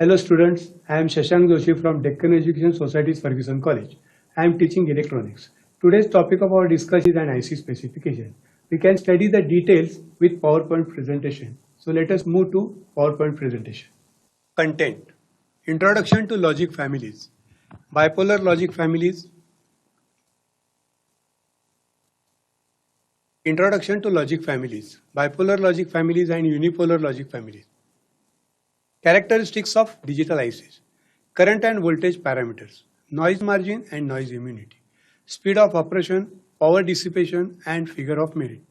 Hello students, I am Shashank Joshi from Deccan Education Society's Ferguson College. I am teaching electronics. Today's topic of our discussion is an IC specification. We can study the details with PowerPoint presentation. So let us move to PowerPoint presentation. Content. Introduction to logic families. Bipolar logic families. Introduction to logic families. Bipolar logic families and unipolar logic families. Characteristics of digital ICs. Current and voltage parameters, noise margin and noise immunity, speed of operation, power dissipation and figure of merit.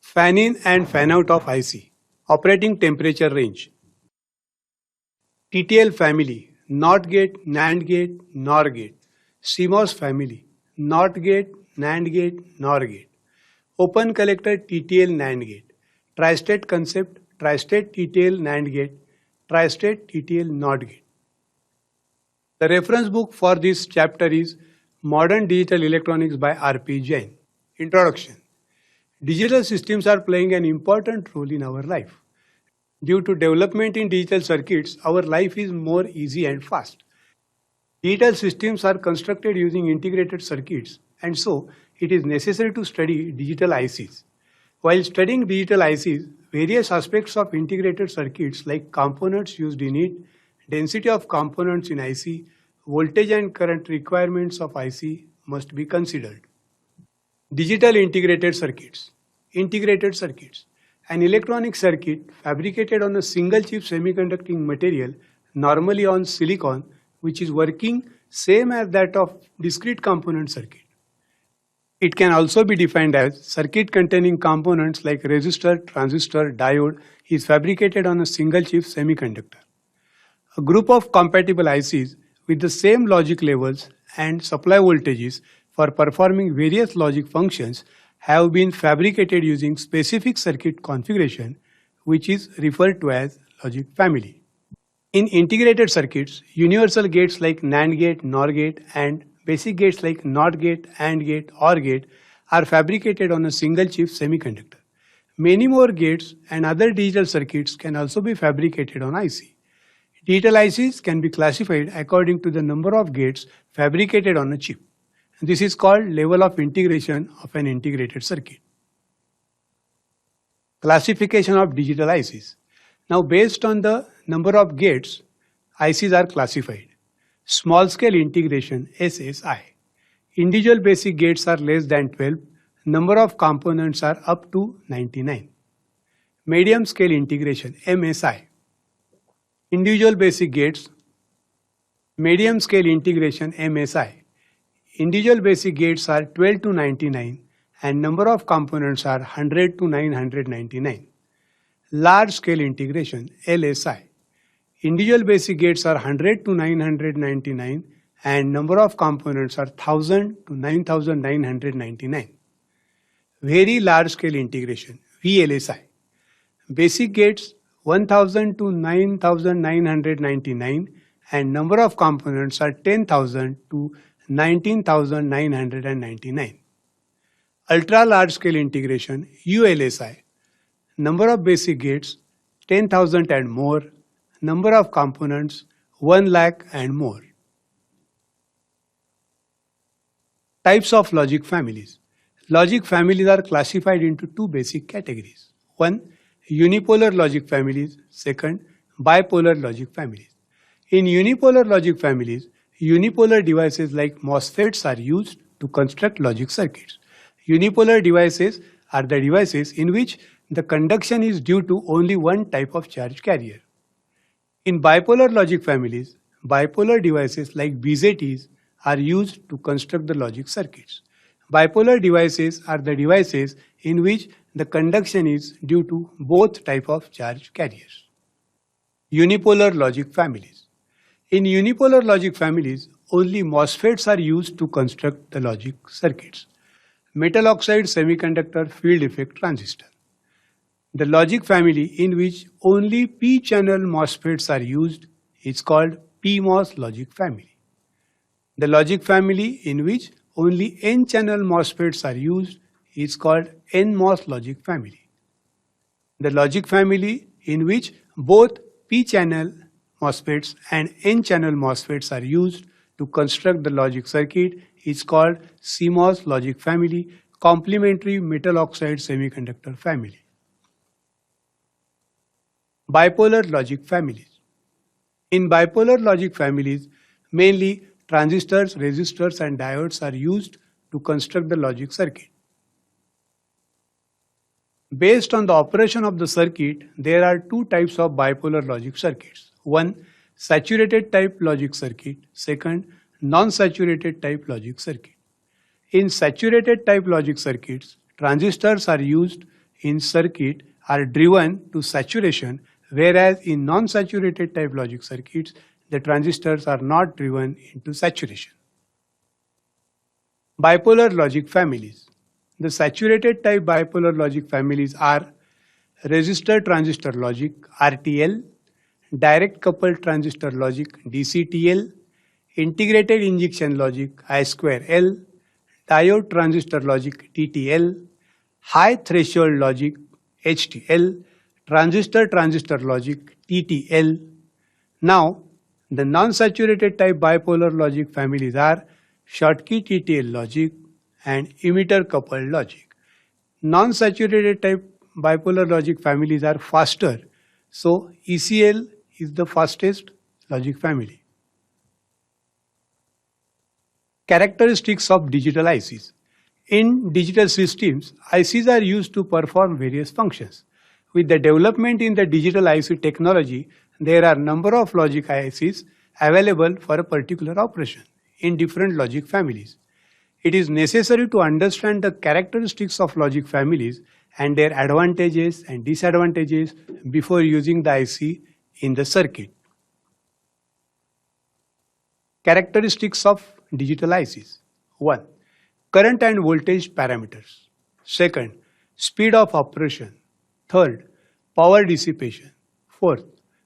Fan in and fan out of IC, operating temperature range. TTL family, NOT gate, NAND gate, NOR gate. CMOS family, NOT gate, NAND gate, NOR gate. Open collector TTL NAND gate. Tri-state concept, tri-state TTL NAND gate, tri-state TTL NOT gate. The reference book for this chapter is Modern Digital Electronics by R.P. Jain. Introduction. Digital systems are playing an important role in our life. Due to development in digital circuits, our life is more easy and fast. Digital systems are constructed using integrated circuits, and so it is necessary to study digital ICs. While studying digital ICs, various aspects of integrated circuits like components used in it, density of components in IC, voltage and current requirements of IC must be considered. Digital integrated circuits. Integrated circuits. An electronic circuit fabricated on a single chip semiconducting material, normally on silicon, which is working same as that of discrete component circuit. It can also be defined as circuit containing components like resistor, transistor, diode is fabricated on a single chip semiconductor. A group of compatible ICs with the same logic levels and supply voltages for performing various logic functions have been fabricated using specific circuit configuration, which is referred to as logic family. In integrated circuits, universal gates like NAND gate, NOR gate and basic gates like NOT gate, AND gate, OR gate are fabricated on a single chip semiconductor. Many more gates and other digital circuits can also be fabricated on IC. Digital ICs can be classified according to the number of gates fabricated on a chip. This is called level of integration of an integrated circuit. Classification of digital ICs. Now, based on the number of gates, ICs are classified. Small scale integration SSI. Individual basic gates are less than 12. Number of components are up to 99. Medium scale integration MSI. Individual basic gates. Medium scale integration MSI. Individual basic gates are 12 to 99 and number of components are 100 to 999. Large scale integration LSI. Individual basic gates are 100 to 999 and number of components are 1000 to 9999. Very large scale integration VLSI. Basic gates 1000 to 9999 and number of components are 10,000 to 19,999. Ultra large scale integration ULSI. Number of basic gates 10,000 and more. Number of components 1 lakh and more. Types of logic families. Logic families are classified into two basic categories. One, unipolar logic families. Second, bipolar logic families. In unipolar logic families, unipolar devices like MOSFETs are used to construct logic circuits. Unipolar devices are the devices in which the conduction is due to only one type of charge carrier. In bipolar logic families, bipolar devices like BJTs are used to construct the logic circuits. Bipolar devices are the devices in which the conduction is due to both type of charge carriers. Unipolar logic families. In unipolar logic families, only MOSFETs are used to construct the logic circuits. Metal oxide semiconductor field effect transistor. The logic family in which only P-channel MOSFETs are used is called PMOS logic family. The logic family in which only N-channel MOSFETs are used is called NMOS logic family. The logic family in which both P-channel MOSFETs and N-channel MOSFETs are used to construct the logic circuit is called CMOS logic family, complementary metal oxide semiconductor family. Bipolar logic families. In bipolar logic families, mainly transistors, resistors and diodes are used to construct the logic circuit. Based on the operation of the circuit, there are two types of bipolar logic circuits. One, saturated type logic circuit. Second, non-saturated type logic circuit. In saturated type logic circuits, transistors are used in circuit are driven to saturation, whereas in non-saturated type logic circuits, the transistors are not driven into saturation. Bipolar logic families. The saturated type bipolar logic families are resistor transistor logic RTL, direct coupled transistor logic DCTL, integrated injection logic I2L, diode transistor logic TTL, high threshold logic HTL, transistor logic TTL. Now, the non-saturated type bipolar logic families are Schottky TTL logic and emitter coupled logic. Non-saturated type bipolar logic families are faster, so ECL is the fastest logic family. Characteristics of digital ICs. In digital systems, ICs are used to perform various functions. With the development in the digital IC technology, there are number of logic ICs available for a particular operation in different logic families. It is necessary to understand the characteristics of logic families and their advantages and disadvantages before using the IC in the circuit. Characteristics of digital ICs. 1. Current and voltage parameters. 2nd. Speed of operation. 3rd. Power dissipation. 4th.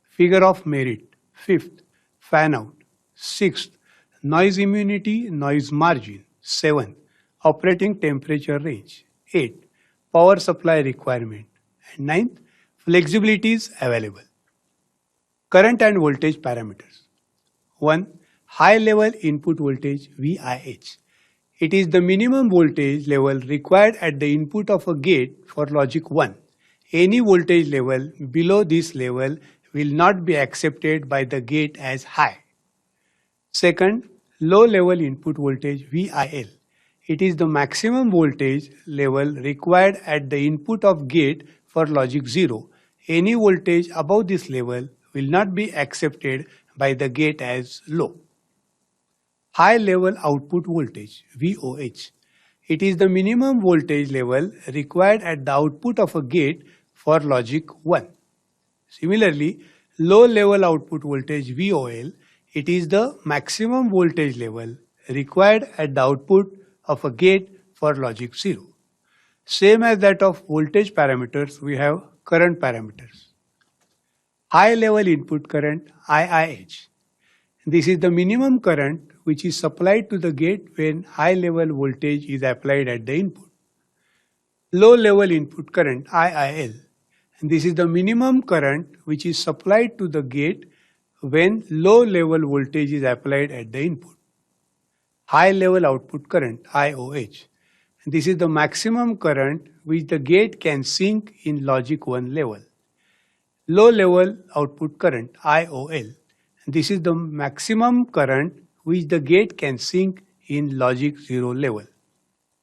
Figure of merit. 5th. Fan out. 6th. Noise immunity, noise margin. 7th. Operating temperature range. 8th. Power supply requirement. And 9th. Flexibilities available. Current and voltage parameters. 1. High level input voltage VIH. It is the minimum voltage level required at the input of a gate for logic 1. Any voltage level below this level will not be accepted by the gate as high. 2nd, low level input voltage VIL. It is the maximum voltage level required at the input of gate for logic 0. Any voltage above this level will not be accepted by the gate as low. High level output voltage VOH. It is the minimum voltage level required at the output of a gate for logic 1. Similarly, low level output voltage VOL. It is the maximum voltage level required at the output of a gate for logic 0. Same as that of voltage parameters, we have current parameters. High level input current IIH. This is the minimum current which is supplied to the gate when high level voltage is applied at the input. Low level input current IIL. And this is the minimum current which is supplied to the gate when low level voltage is applied at the input. High level output current IOH. And this is the maximum current which the gate can sink in logic 1 level. Low level output current IOL. And this is the maximum current which the gate can sink in logic 0 level.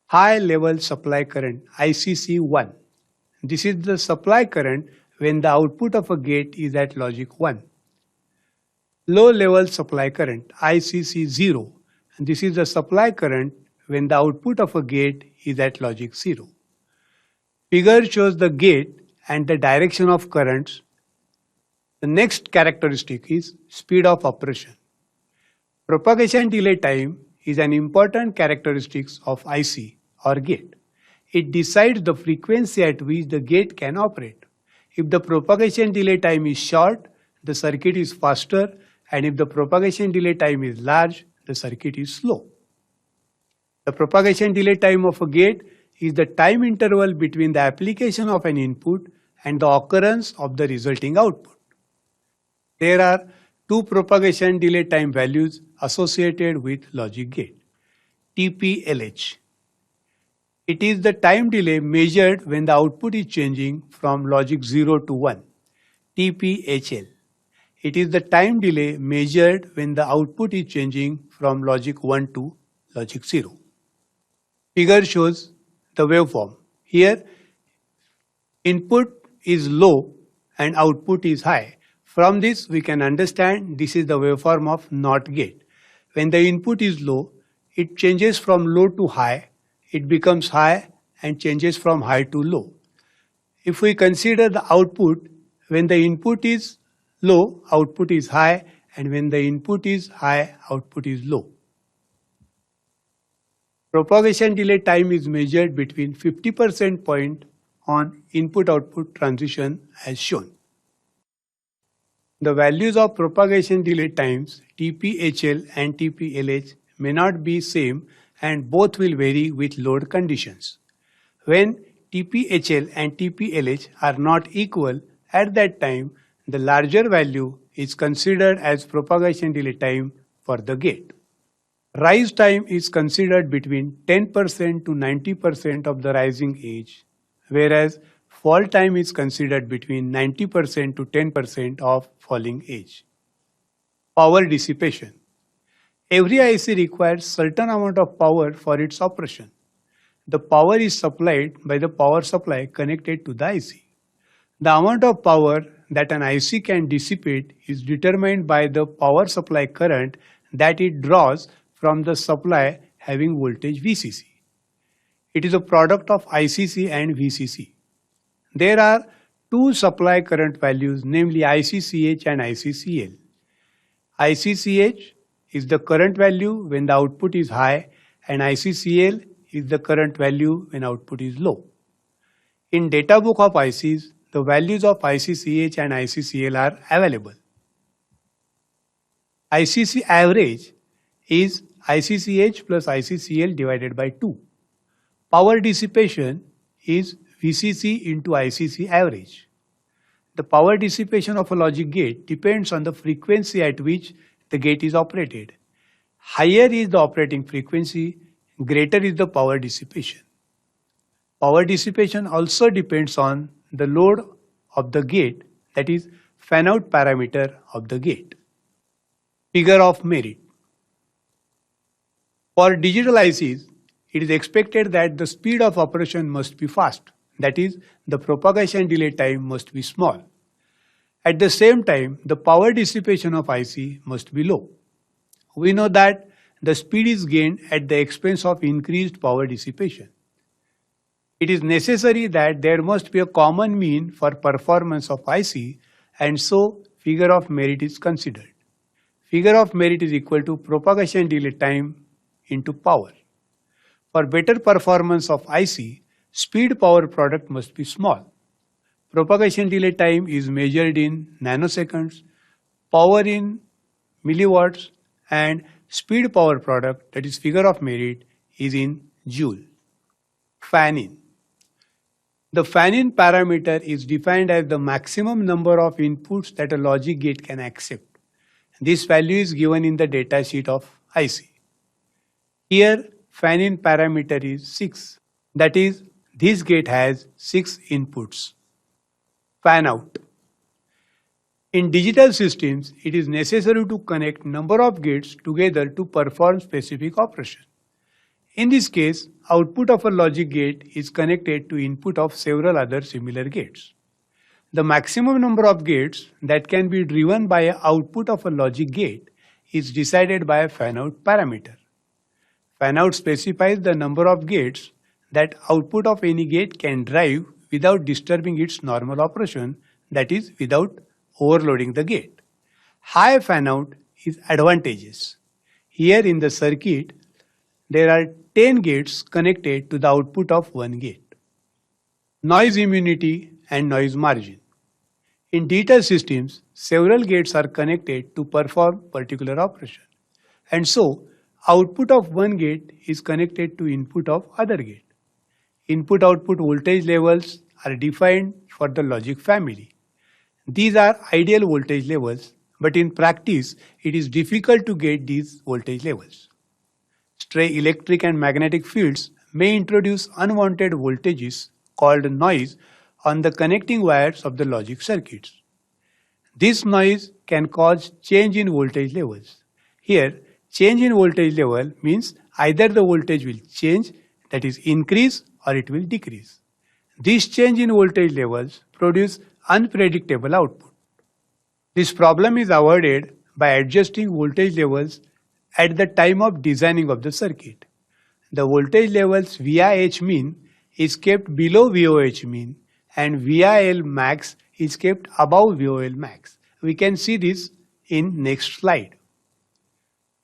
High level supply current ICC1. This is the supply current when the output of a gate is at logic 1. Low level supply current ICC0. And this is the supply current when the output of a gate is at logic 0. Figure shows the gate and the direction of currents. The next characteristic is speed of operation. Propagation delay time is an important characteristic of IC or gate. It decides the frequency at which the gate can operate. If the propagation delay time is short, the circuit is faster, and if the propagation delay time is large, the circuit is slow. The propagation delay time of a gate is the time interval between the application of an input and the occurrence of the resulting output. There are two propagation delay time values associated with logic gate. TPLH. It is the time delay measured when the output is changing from logic 0 to 1. TPHL. It is the time delay measured when the output is changing from logic 1 to logic 0. Figure shows the waveform. Here, input is low and output is high. From this, we can understand this is the waveform of NOT gate. When the input is low, it changes from low to high, it becomes high and changes from high to low. If we consider the output, when the input is low, output is high, and when the input is high, output is low. Propagation delay time is measured between 50% point on input-output transition as shown. The values of propagation delay times TPHL and TPLH may not be same and both will vary with load conditions. When TPHL and TPLH are not equal, at that time the larger value is considered as propagation delay time for the gate. Rise time is considered between 10% to 90% of the rising edge, whereas fall time is considered between 90% to 10% of falling edge. Power dissipation. Every IC requires certain amount of power for its operation. The power is supplied by the power supply connected to the IC. The amount of power that an IC can dissipate is determined by the power supply current that it draws from the supply having voltage VCC. It is a product of ICC and VCC. There are two supply current values, namely ICCH and ICCL. ICCH is the current value when the output is high and ICCL is the current value when output is low. In data book of ICs, the values of ICCH and ICCL are available. ICC average is ICCH plus ICCL divided by 2. Power dissipation is VCC into ICC average. The power dissipation of a logic gate depends on the frequency at which the gate is operated. Higher is the operating frequency, greater is the power dissipation. Power dissipation also depends on the load of the gate, that is fan-out parameter of the gate. Figure of merit. For digital ICs, it is expected that the speed of operation must be fast, that is, the propagation delay time must be small. At the same time, the power dissipation of IC must be low. We know that the speed is gained at the expense of increased power dissipation. It is necessary that there must be a common mean for performance of IC, and so figure of merit is considered. Figure of merit is equal to propagation delay time into power. For better performance of IC, speed power product must be small. Propagation delay time is measured in nanoseconds, power in milliwatts, and speed power product, that is figure of merit, is in joule. Fan-in. The fan-in parameter is defined as the maximum number of inputs that a logic gate can accept. This value is given in the data sheet of IC. Here, fan-in parameter is 6. That is, this gate has 6 inputs. Fan-out. In digital systems, it is necessary to connect number of gates together to perform specific operation. In this case, output of a logic gate is connected to input of several other similar gates. The maximum number of gates that can be driven by an output of a logic gate is decided by a fan-out parameter. Fan-out specifies the number of gates that output of any gate can drive without disturbing its normal operation, that is, without overloading the gate. High fan-out is advantageous. Here in the circuit, there are 10 gates connected to the output of one gate. Noise immunity and noise margin. In digital systems, several gates are connected to perform particular operation, and so output of one gate is connected to input of other gate. Input-output voltage levels are defined for the logic family. These are ideal voltage levels but in practice, it is difficult to get these voltage levels. Stray electric and magnetic fields may introduce unwanted voltages called noise on the connecting wires of the logic circuits. This noise can cause change in voltage levels. Here, change in voltage level means either the voltage will change, that is increase, or it will decrease. This change in voltage levels produce unpredictable output. This problem is avoided by adjusting voltage levels at the time of designing of the circuit. The voltage levels VIH mean is kept below VOH mean and VIL max is kept above VOL max. We can see this in next slide.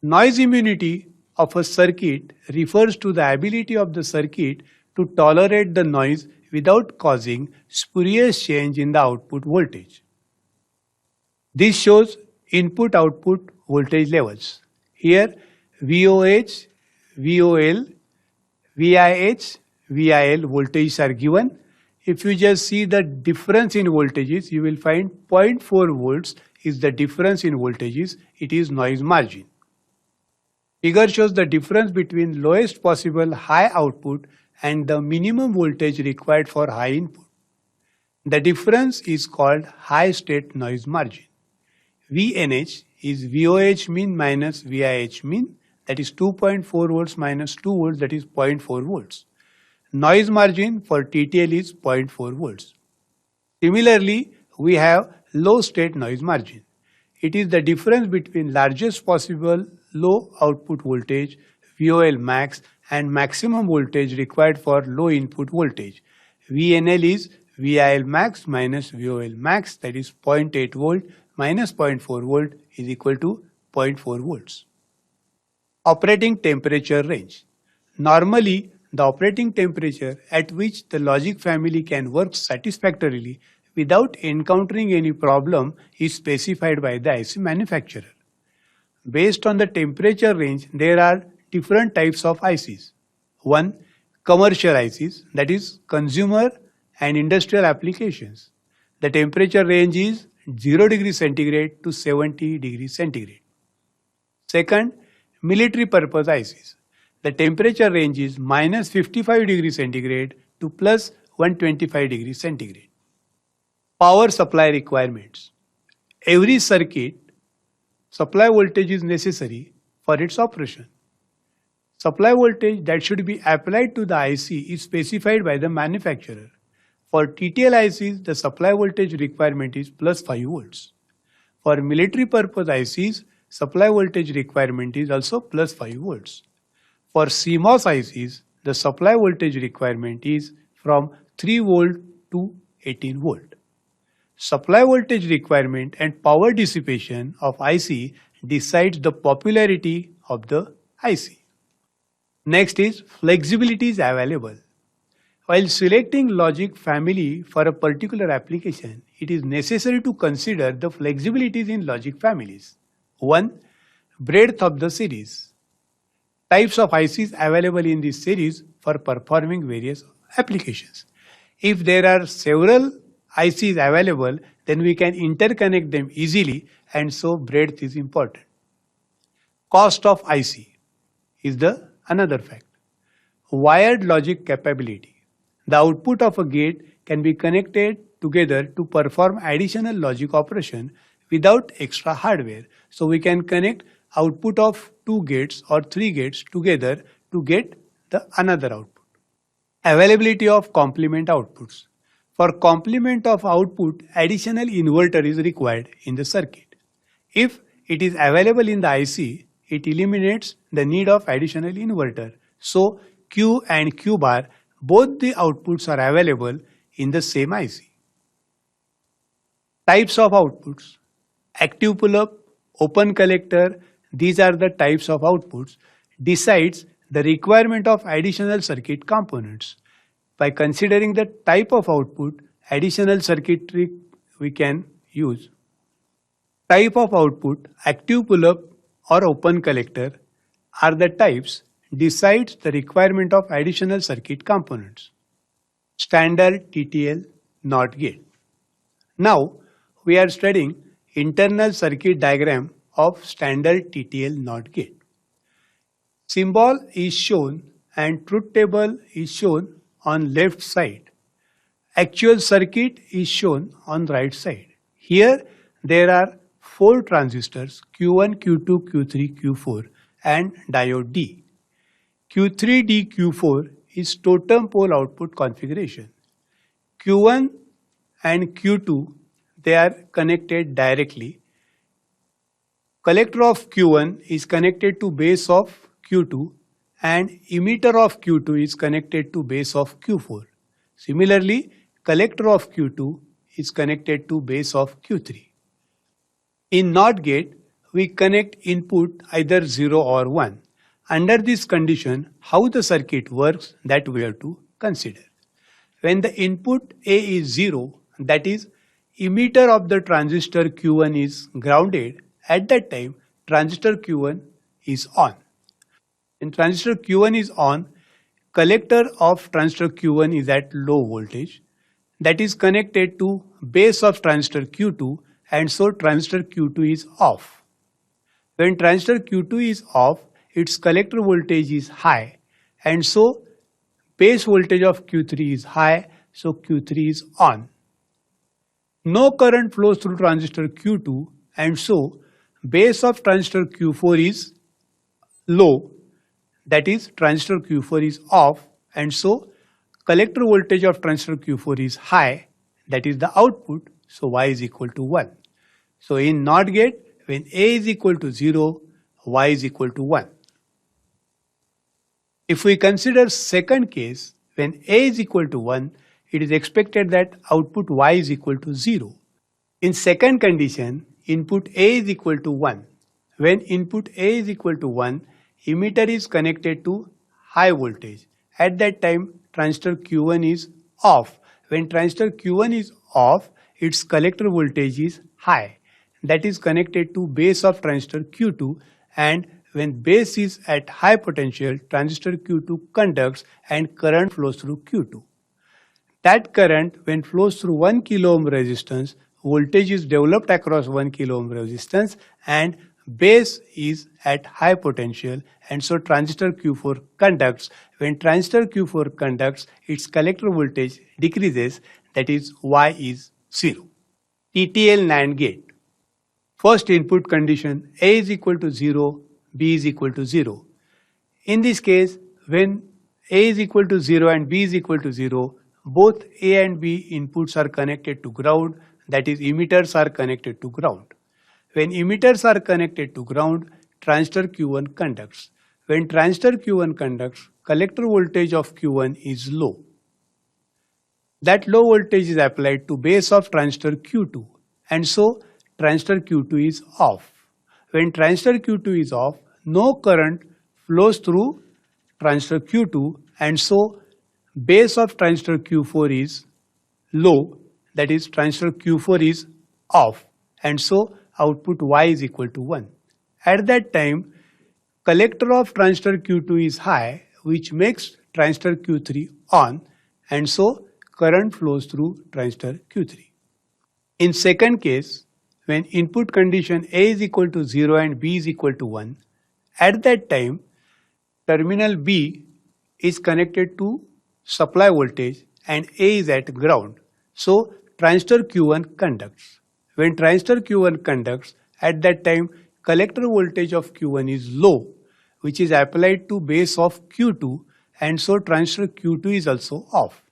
Noise immunity of a circuit refers to the ability of the circuit to tolerate the noise without causing spurious change in the output voltage. This shows input-output voltage levels. Here VOH, VOL, VIH, VIL voltages are given. If you just see the difference in voltages, you will find 0.4 volts is the difference in voltages. It is noise margin. Figure shows the difference between lowest possible high output and the minimum voltage required for high input. The difference is called high state noise margin. VNH is VOH mean minus VIH mean, that is 2.4 volts minus 2 volts, that is 0.4 volts. Noise margin for TTL is 0.4 volts. Similarly, we have low state noise margin. It is the difference between largest possible low output voltage VOL max and maximum voltage required for low input voltage. VNL is VIL max minus VOL max, that is 0.8 volt minus 0.4 volt is equal to 0.4 volts. Operating temperature range. Normally, the operating temperature at which the logic family can work satisfactorily without encountering any problem is specified by the IC manufacturer. Based on the temperature range, there are different types of ICs. One, commercial ICs, that is consumer and industrial applications. The temperature range is 0 degrees centigrade to 70 degrees centigrade. Second, military purpose ICs. The temperature range is minus 55 degrees centigrade to plus 125 degrees centigrade. Power supply requirements. Every circuit supply voltage is necessary for its operation. Supply voltage that should be applied to the IC is specified by the manufacturer. For TTL ICs, the supply voltage requirement is plus 5 volts. For military purpose ICs, supply voltage requirement is also plus 5 volts. For CMOS ICs, the supply voltage requirement is from 3 volt to 18 volt. Supply voltage requirement and power dissipation of IC decides the popularity of the IC. Next is flexibilities available. While selecting logic family for a particular application, it is necessary to consider the flexibilities in logic families. 1. Breadth of the series. Types of ICs available in this series for performing various applications. If there are several ICs available, then we can interconnect them easily, and so breadth is important. Cost of IC is the another fact. Wired logic capability. The output of a gate can be connected together to perform additional logic operation without extra hardware. So we can connect output of 2 gates or 3 gates together to get the another output. Availability of complement outputs. For complement of output, additional inverter is required in the circuit. If it is available in the IC, it eliminates the need of additional inverter. So Q and Q bar, both the outputs are available in the same IC. Types of outputs. Active pull-up, open collector, these are the types of outputs. Decides the requirement of additional circuit components. By considering the type of output, additional circuitry we can use. Type of output, active pull-up or open collector are the types decides the requirement of additional circuit components. Standard TTL NOT gate. Now we are studying internal circuit diagram of standard TTL NOT gate. Symbol is shown and truth table is shown on left side. Actual circuit is shown on right side. Here there are 4 transistors Q1, Q2, Q3, Q4 and diode D. Q3D, Q4 is totem pole output configuration. Q1 and Q2, they are connected directly. Collector of Q1 is connected to base of Q2 and emitter of Q2 is connected to base of Q4. Similarly, collector of Q2 is connected to base of Q3. In NOT gate, we connect input either 0 or 1. Under this condition, how the circuit works, that we have to consider. When the input A is 0, that is emitter of the transistor Q1 is grounded, at that time transistor Q1 is on. When transistor Q1 is on, collector of transistor Q1 is at low voltage, that is connected to base of transistor Q2, and so transistor Q2 is off. When transistor Q2 is off, its collector voltage is high, and so base voltage of Q3 is high, so Q3 is on. No current flows through transistor Q2, and so base of transistor Q4 is low, that is transistor Q4 is off, and so collector voltage of transistor Q4 is high, that is the output, so Y is equal to 1. So in NOT gate, when A is equal to 0, Y is equal to 1. If we consider second case, when A is equal to 1, it is expected that output Y is equal to 0. In second condition, input A is equal to 1. When input A is equal to 1, emitter is connected to high voltage. At that time, transistor Q1 is off. When transistor Q1 is off, its collector voltage is high. That is connected to base of transistor Q2, and when base is at high potential, transistor Q2 conducts and current flows through Q2. That current, when flows through 1 kilo ohm resistance, voltage is developed across 1 kilo ohm resistance and base is at high potential, and so transistor Q4 conducts. When transistor Q4 conducts, its collector voltage decreases, that is Y is 0. TTL NAND gate. First input condition, A is equal to 0, B is equal to 0. In this case, when A is equal to 0 and B is equal to 0, both A and B inputs are connected to ground, that is emitters are connected to ground. When emitters are connected to ground, transistor Q1 conducts. When transistor Q1 conducts, collector voltage of Q1 is low. That low voltage is applied to base of transistor Q2, and so transistor Q2 is off. When transistor Q2 is off, no current flows through transistor Q2, and so base of transistor Q4 is low, that is transistor Q4 is off, and so output Y is equal to 1. At that time, collector of transistor Q2 is high, which makes transistor Q3 on, and so current flows through transistor Q3. In second case, when input condition A is equal to 0 and B is equal to 1, at that time, terminal B is connected to supply voltage and A is at ground. So transistor Q1 conducts. When transistor Q1 conducts, at that time collector voltage of Q1 is low, which is applied to base of Q2, and so transistor Q2 is also off.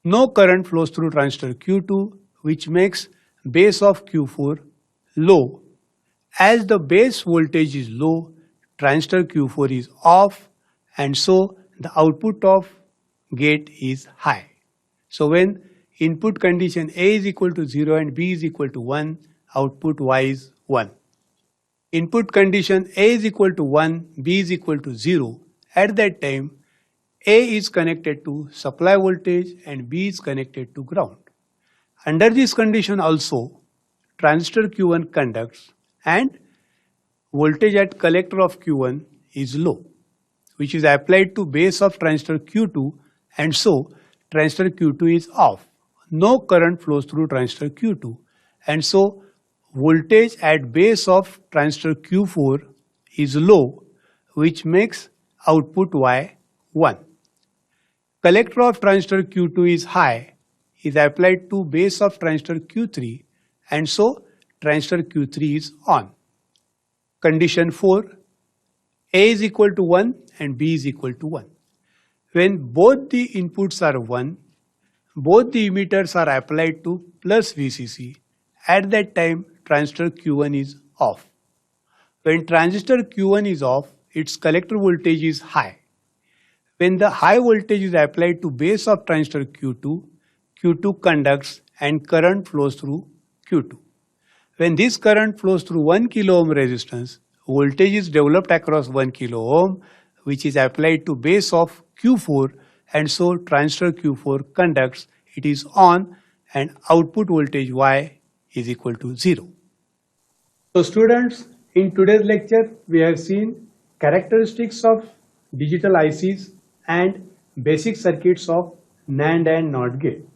No current flows through transistor Q2, which makes base of Q4 low. As the base voltage is low, transistor Q4 is off, and so the output of gate is high. So when input condition A is equal to 0 and B is equal to 1, output Y is 1. Input condition A is equal to 1, B is equal to 0. At that time, A is connected to supply voltage and B is connected to ground. Under this condition also, transistor Q1 conducts and voltage at collector of Q1 is low, which is applied to base of transistor Q2, and so transistor Q2 is off. No current flows through transistor Q2, and so voltage at base of transistor Q4 is low, which makes output Y 1. Collector of transistor Q2 is high, is applied to base of transistor Q3, and so transistor Q3 is on. Condition 4, A is equal to 1 and B is equal to 1. When both the inputs are 1, both the emitters are applied to plus VCC. At that time, transistor Q1 is off. When transistor Q1 is off, its collector voltage is high. When the high voltage is applied to base of transistor Q2, Q2 conducts and current flows through Q2. When this current flows through 1 kilo ohm resistance, voltage is developed across 1 kilo ohm, which is applied to base of Q4, and so transistor Q4 conducts, it is on, and output voltage Y is equal to 0. So students, in today's lecture, we have seen characteristics of digital ICs and basic circuits of NAND and NOT gate.